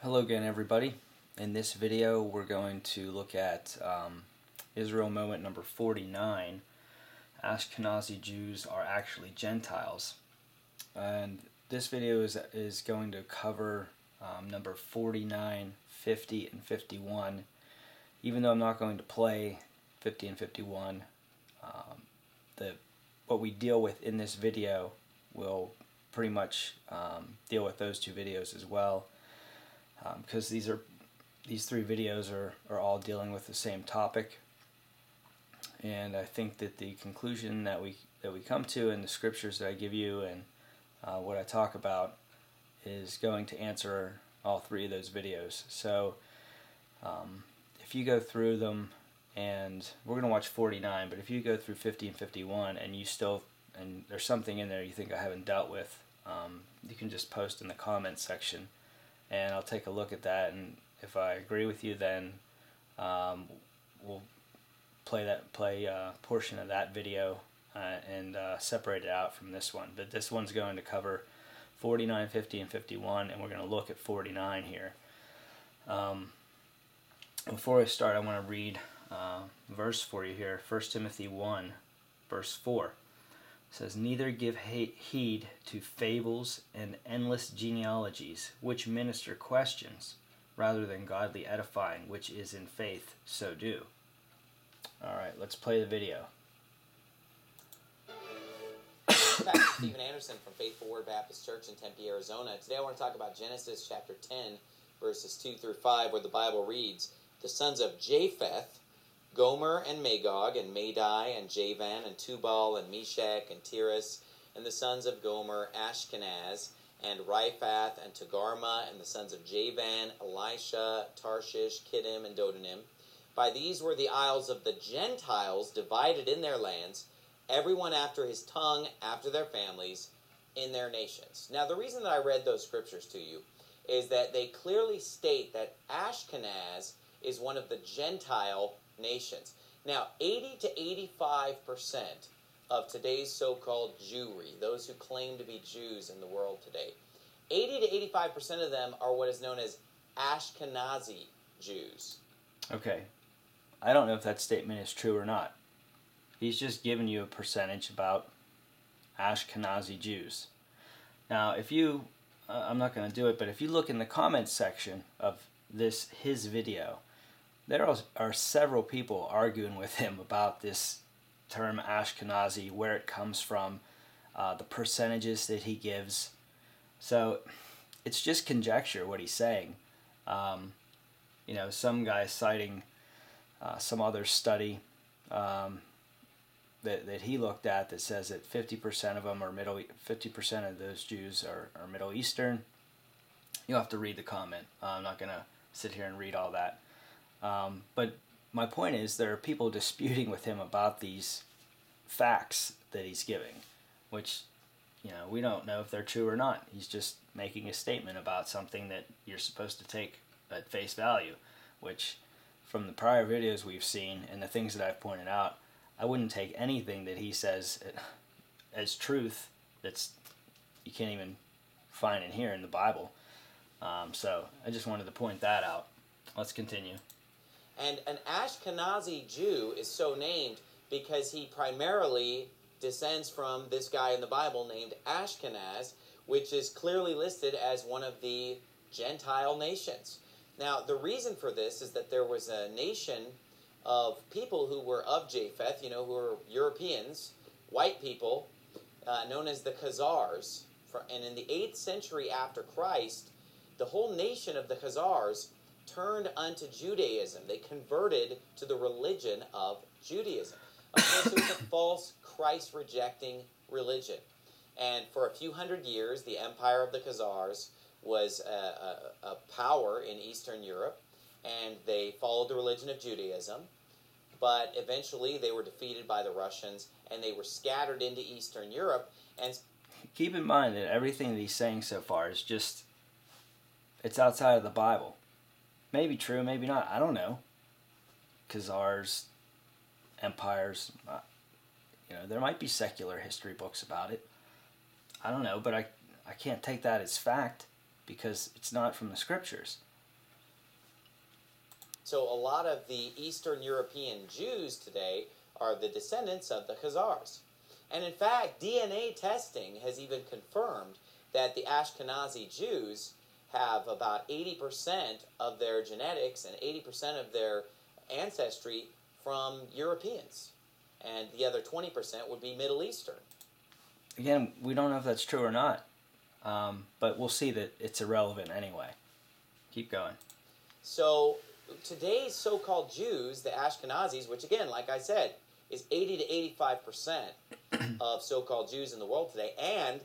Hello again, everybody. In this video we're going to look at Israel moment number 49. Ashkenazi Jews are actually Gentiles. And this video is going to cover number 49, 50, and 51. Even though I'm not going to play 50 and 51, what we deal with in this video will pretty much deal with those two videos as well. Because these three videos are all dealing with the same topic, and I think that the conclusion that we come to in the scriptures that I give you and what I talk about is going to answer all three of those videos. So if you go through them, and we're going to watch 49, but if you go through 50 and 51 and there's something in there you think I haven't dealt with, you can just post in the comments section and I'll take a look at that, and if I agree with you, then we'll play a portion of that video and separate it out from this one. But this one's going to cover 49, 50, and 51, and we're going to look at 49 here. Before I start, I want to read a verse for you here. 1 Timothy 1, verse 4. It says, "Neither give heed to fables and endless genealogies, which minister questions, rather than godly edifying, which is in faith, so do." Alright, let's play the video. Pastor Stephen Anderson from Faithful Word Baptist Church in Tempe, Arizona. Today I want to talk about Genesis chapter 10, verses 2 through 5, where the Bible reads, "The sons of Japheth, Gomer and Magog and Madai and Javan and Tubal and Meshach and Tiras, and the sons of Gomer, Ashkenaz and Riphath and Togarmah, and the sons of Javan, Elisha, Tarshish, Kittim, and Dodanim. By these were the isles of the Gentiles divided in their lands, everyone after his tongue, after their families, in their nations." Now, the reason that I read those scriptures to you is that they clearly state that Ashkenaz is one of the Gentile nations. Now, 80 to 85% of today's so-called Jewry, those who claim to be Jews in the world today, 80 to 85% of them are what is known as Ashkenazi Jews. Okay, I don't know if that statement is true or not. He's just giving you a percentage about Ashkenazi Jews. Now, if you, I'm not going to do it, but if you look in the comments section of his video, there are several people arguing with him about this term Ashkenazi, where it comes from, the percentages that he gives. So it's just conjecture what he's saying. Some guy citing some other study that he looked at that says that 50% of them are 50% of those Jews are Middle Eastern. You'll have to read the comment. I'm not going to sit here and read all that. But my point is, there are people disputing with him about these facts that he's giving, which, we don't know if they're true or not. He's just making a statement about something that you're supposed to take at face value, which, from the prior videos we've seen and the things that I've pointed out, I wouldn't take anything that he says as truth you can't even find in here in the Bible. So I just wanted to point that out. Let's continue. And an Ashkenazi Jew is so named because he primarily descends from this guy in the Bible named Ashkenaz, which is clearly listed as one of the Gentile nations. Now, the reason for this is that there was a nation of people who were of Japheth, who were Europeans, white people, known as the Khazars. And in the 8th century after Christ, the whole nation of the Khazars turned unto Judaism. They converted to the religion of Judaism. Of course, it was a false, Christ-rejecting religion. And for a few hundred years, the empire of the Khazars was a power in Eastern Europe, and they followed the religion of Judaism. But eventually, they were defeated by the Russians, and they were scattered into Eastern Europe. And keep in mind that everything that he's saying so far is it's outside of the Bible. Maybe true, maybe not. I don't know. Khazars, empires, there might be secular history books about it. I don't know, but I can't take that as fact because it's not from the scriptures. So a lot of the Eastern European Jews today are the descendants of the Khazars. And in fact, DNA testing has even confirmed that the Ashkenazi Jews have about 80% of their genetics and 80% of their ancestry from Europeans. And the other 20% would be Middle Eastern. Again, we don't know if that's true or not, but we'll see that it's irrelevant anyway. Keep going. So today's so-called Jews, the Ashkenazis, which again, like I said, is 80 to 85% of so-called Jews in the world today, and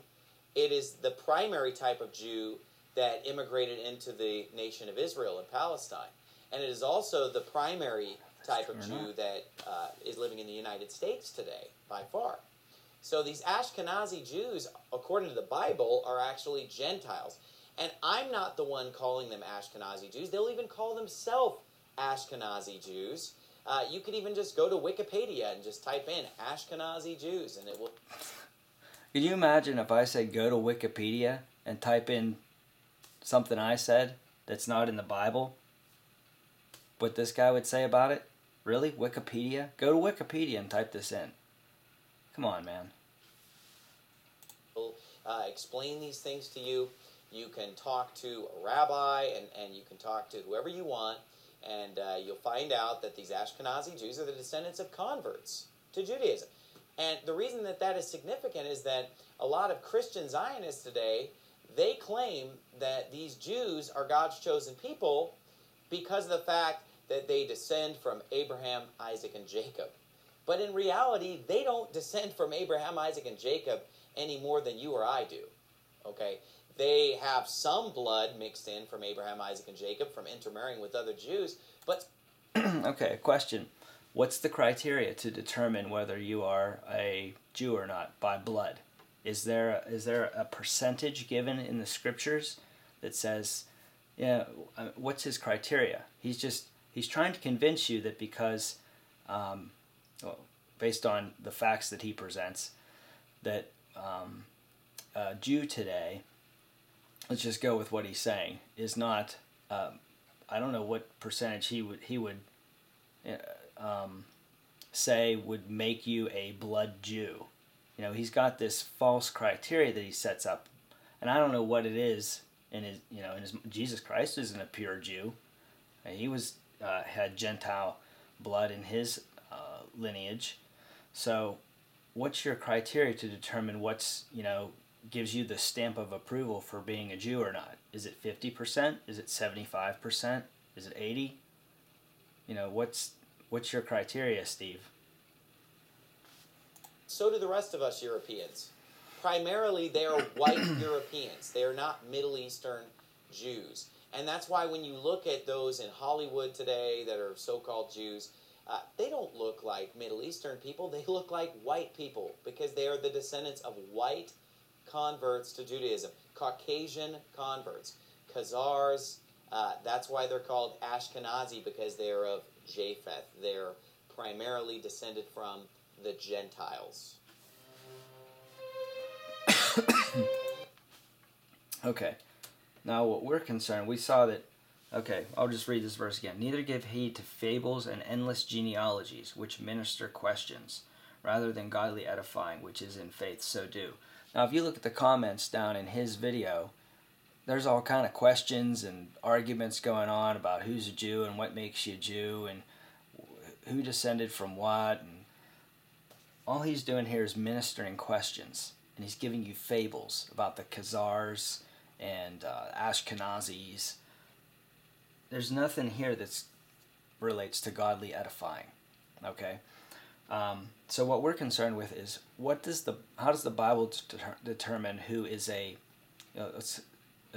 it is the primary type of Jew that immigrated into the nation of Israel and Palestine. And it is also the primary type of Jew that is living in the United States today, by far. So these Ashkenazi Jews, according to the Bible, are actually Gentiles. And I'm not the one calling them Ashkenazi Jews. They'll even call themselves Ashkenazi Jews. You could even just go to Wikipedia and just type in Ashkenazi Jews, and it will... Could you imagine if I said go to Wikipedia and type in something I said that's not in the Bible? What this guy would say about it? Really? Wikipedia? Go to Wikipedia and type this in. Come on, man. Explain these things to you. You can talk to a rabbi, and you can talk to whoever you want, and you'll find out that these Ashkenazi Jews are the descendants of converts to Judaism. And the reason that that is significant is that a lot of Christian Zionists today, they claim that these Jews are God's chosen people because of the fact that they descend from Abraham, Isaac, and Jacob. But in reality, they don't descend from Abraham, Isaac, and Jacob any more than you or I do. Okay? They have some blood mixed in from Abraham, Isaac, and Jacob from intermarrying with other Jews, but... Okay, question. What's the criteria to determine whether you are a Jew or not by blood? Is there a percentage given in the scriptures that says, yeah, what's his criteria? He's trying to convince you that because, based on the facts that he presents, that a Jew today, let's just go with what he's saying, is not, I don't know what percentage he would say would make you a blood Jew. You know, he's got this false criteria that he sets up, and I don't know what it is. Jesus Christ isn't a pure Jew. He had Gentile blood in his lineage. So, what's your criteria to determine gives you the stamp of approval for being a Jew or not? Is it 50%? Is it 75%? Is it 80%? What's your criteria, Steve? So do the rest of us Europeans. Primarily, they are white Europeans. They are not Middle Eastern Jews. And that's why when you look at those in Hollywood today that are so-called Jews, they don't look like Middle Eastern people. They look like white people because they are the descendants of white converts to Judaism. Caucasian converts. Khazars, that's why they're called Ashkenazi, because they are of Japheth. They're primarily descended from the Gentiles. Okay. Now what we're concerned, we saw that, okay, I'll just read this verse again. Neither give heed to fables and endless genealogies, which minister questions, rather than godly edifying, which is in faith, so do. Now if you look at the comments down in his video, there's all kind of questions and arguments going on about who's a Jew and what makes you a Jew and who descended from what. And all he's doing here is ministering questions. And he's giving you fables about the Khazars and Ashkenazis. There's nothing here that relates to godly edifying. Okay? So what we're concerned with is how does the Bible determine who is a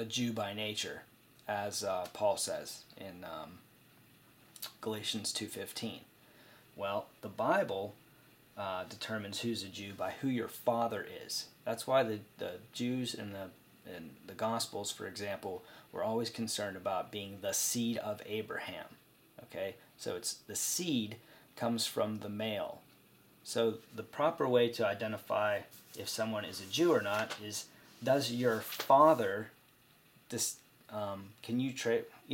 Jew by nature, as Paul says in Galatians 2:15. Well, the Bible determines who's a Jew by who your father is. That's why the Jews in the Gospels, for example, were always concerned about being the seed of Abraham. Okay, so it's the seed comes from the male. So the proper way to identify if someone is a Jew or not is, does your father can you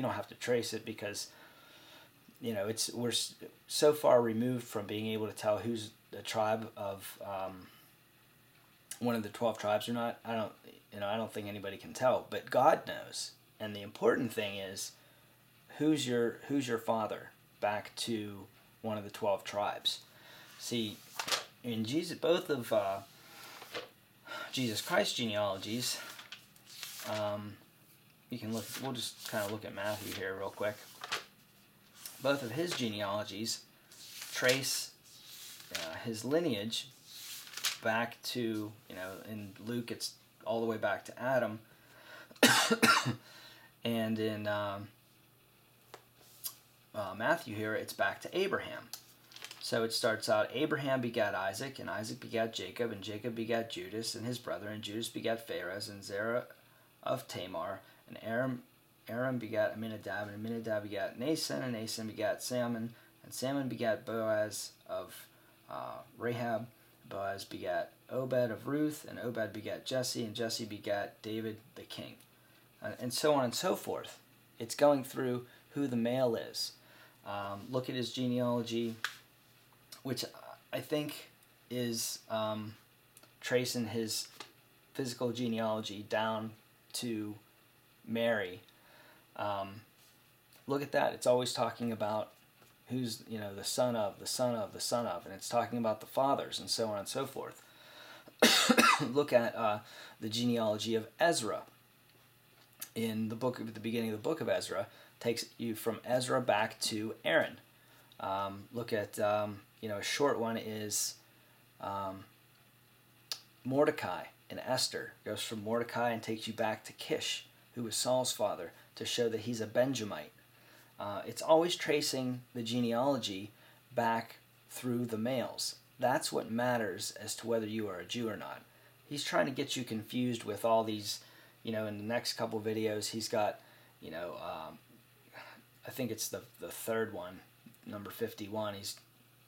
don't have to trace it because we're so far removed from being able to tell who's a tribe of one of the 12 tribes or not. I don't think anybody can tell, but God knows. And the important thing is, who's your father back to one of the 12 tribes. See, in both of Jesus Christ's genealogies, you can look. We'll just kind of look at Matthew here real quick. Both of his genealogies trace his lineage back to, in Luke it's all the way back to Adam, and in Matthew here it's back to Abraham. So it starts out, Abraham begat Isaac, and Isaac begat Jacob, and Jacob begat Judas and his brother, and Judas begat Phares, and Zerah of Tamar, and Aram begat Aminadab, and Aminadab begat Nason, and Nason begat Salmon, and Salmon begat Boaz of Rahab, Boaz begat Obed of Ruth, and Obed begat Jesse, and Jesse begat David the king, and so on and so forth. It's going through who the male is. Look at his genealogy, which I think is tracing his physical genealogy down to Mary. Look at that. It's always talking about who's, the son of, the son of, the son of, and it's talking about the fathers and so on and so forth. Look at the genealogy of Ezra. In the beginning of the book of Ezra, takes you from Ezra back to Aaron. Look at, a short one is Mordecai and Esther. Goes from Mordecai and takes you back to Kish, who was Saul's father, to show that he's a Benjamite. It's always tracing the genealogy back through the males. That's what matters as to whether you are a Jew or not. He's trying to get you confused with all these, in the next couple videos, he's got, I think it's the third one, number 51, he's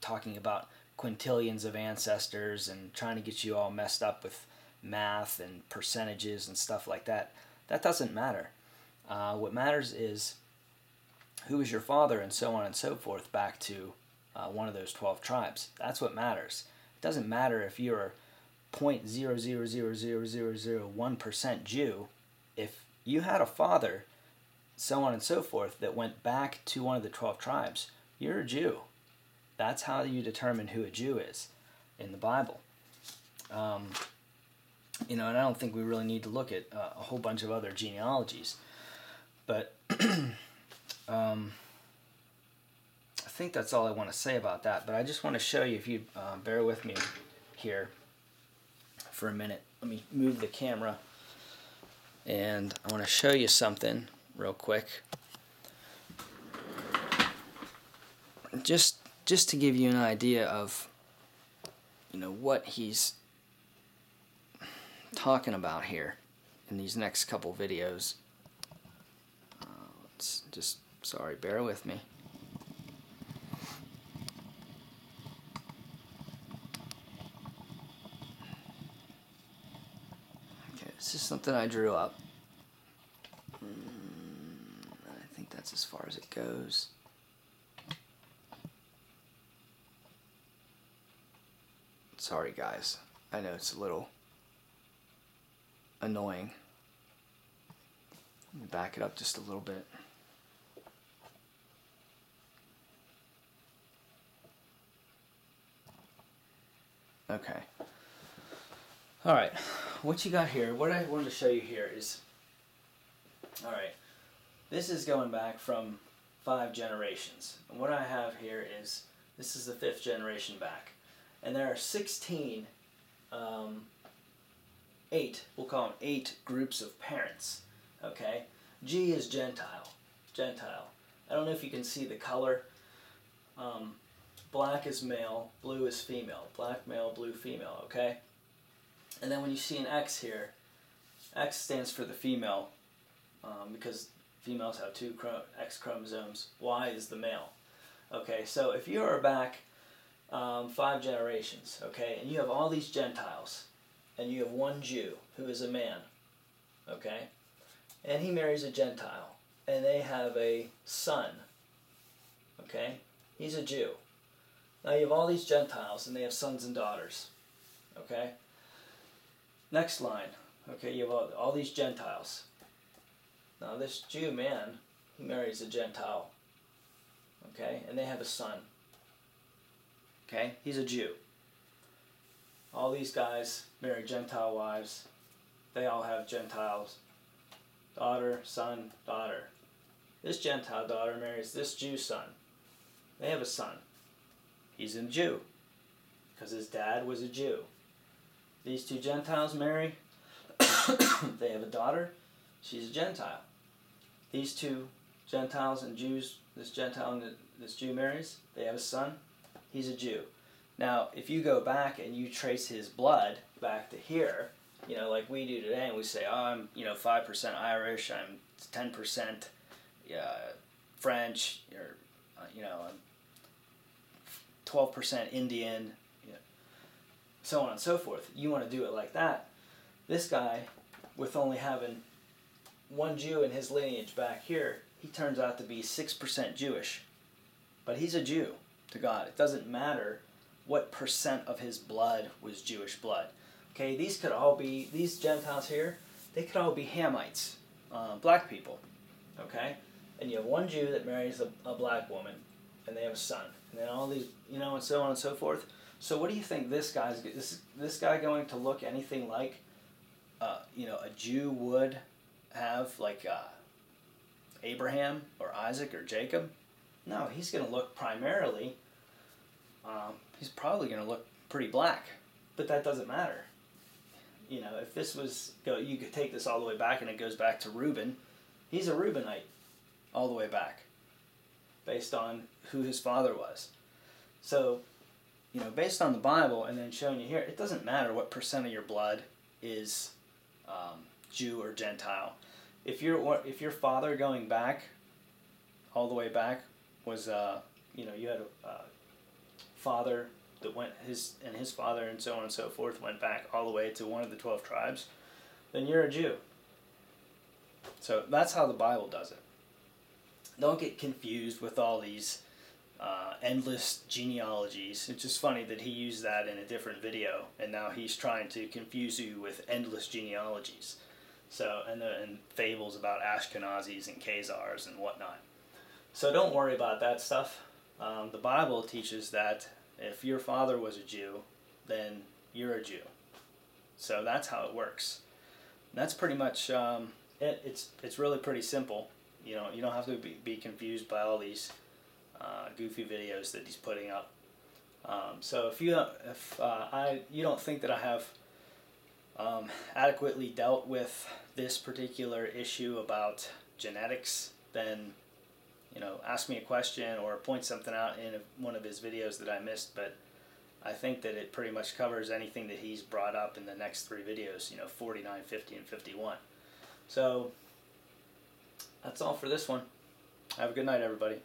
talking about quintillions of ancestors and trying to get you all messed up with math and percentages and stuff like that. That doesn't matter. What matters is who is your father and so on and so forth back to one of those 12 tribes. That's what matters. It doesn't matter if you're 0.0000001% Jew. If you had a father, so on and so forth, that went back to one of the 12 tribes, you're a Jew. That's how you determine who a Jew is in the Bible. And I don't think we really need to look at a whole bunch of other genealogies. But I think that's all I want to say about that. But I just want to show you, if you bear with me here for a minute. Let me move the camera. And I want to show you something real quick. Just to give you an idea of, what he's talking about here in these next couple videos. Sorry, bear with me. Okay, this is something I drew up. I think that's as far as it goes. Sorry guys, I know it's a little annoying. Let me back it up just a little bit. Okay. Alright, what you got here, what I wanted to show you here is, alright, this is going back from 5 generations. And what I have here is, this is the 5th generation back. And there are 16, 8, we'll call them 8 groups of parents, okay? G is Gentile. I don't know if you can see the color. Black is male, blue is female. Black, male, blue, female, okay? And then when you see an X here, X stands for the female, because females have 2 X chromosomes. Y is the male. Okay, so if you are back 5 generations, okay, and you have all these Gentiles, and you have one Jew who is a man, okay, and he marries a Gentile, and they have a son, Okay? He's a Jew. Now you have all these Gentiles, and they have sons and daughters. Okay? Next line. Okay, you have all these Gentiles. Now this Jew man, he marries a Gentile. Okay? And they have a son. Okay? He's a Jew. All these guys marry Gentile wives. They all have Gentiles. Daughter, son, daughter. This Gentile daughter marries this Jew son. They have a son. He's a Jew, because his dad was a Jew. These two Gentiles marry. They have a daughter. She's a Gentile. These two Gentiles and Jews, this Gentile and this Jew marries. They have a son. He's a Jew. Now, if you go back and you trace his blood back to here, you know, like we do today, and we say, oh, I'm, 5% Irish, I'm 10% French, or, I'm 12% Indian, so on and so forth. You want to do it like that. This guy, with only having one Jew in his lineage back here, he turns out to be 6% Jewish. But he's a Jew to God. It doesn't matter what percent of his blood was Jewish blood. Okay, these Gentiles here, they could all be Hamites, black people. Okay? And you have one Jew that marries a black woman, and they have a son. And then all these, and so on and so forth. So what do you think this guy going to look anything like, a Jew would have, like Abraham or Isaac or Jacob? No, he's going to look primarily, he's probably going to look pretty black. But that doesn't matter. If this was, you could take this all the way back, and it goes back to Reuben. He's a Reubenite all the way back, based on who his father was. So, based on the Bible and then showing you here, it doesn't matter what percent of your blood is Jew or Gentile. If your father going back, all the way back, was you had a father that went his father and so on and so forth went back all the way to one of the 12 tribes, then you're a Jew. So that's how the Bible does it. Don't get confused with all these endless genealogies. It's just funny that he used that in a different video, and now he's trying to confuse you with endless genealogies. So and fables about Ashkenazis and Khazars and whatnot. So don't worry about that stuff. The Bible teaches that if your father was a Jew, then you're a Jew. So that's how it works. And that's pretty much it's really pretty simple. You don't have to be confused by all these goofy videos that he's putting up. So if you don't think that I have adequately dealt with this particular issue about genetics, then ask me a question or point something out in one of his videos that I missed. But I think that it pretty much covers anything that he's brought up in the next three videos, 49, 50, and 51. So that's all for this one. Have a good night, everybody.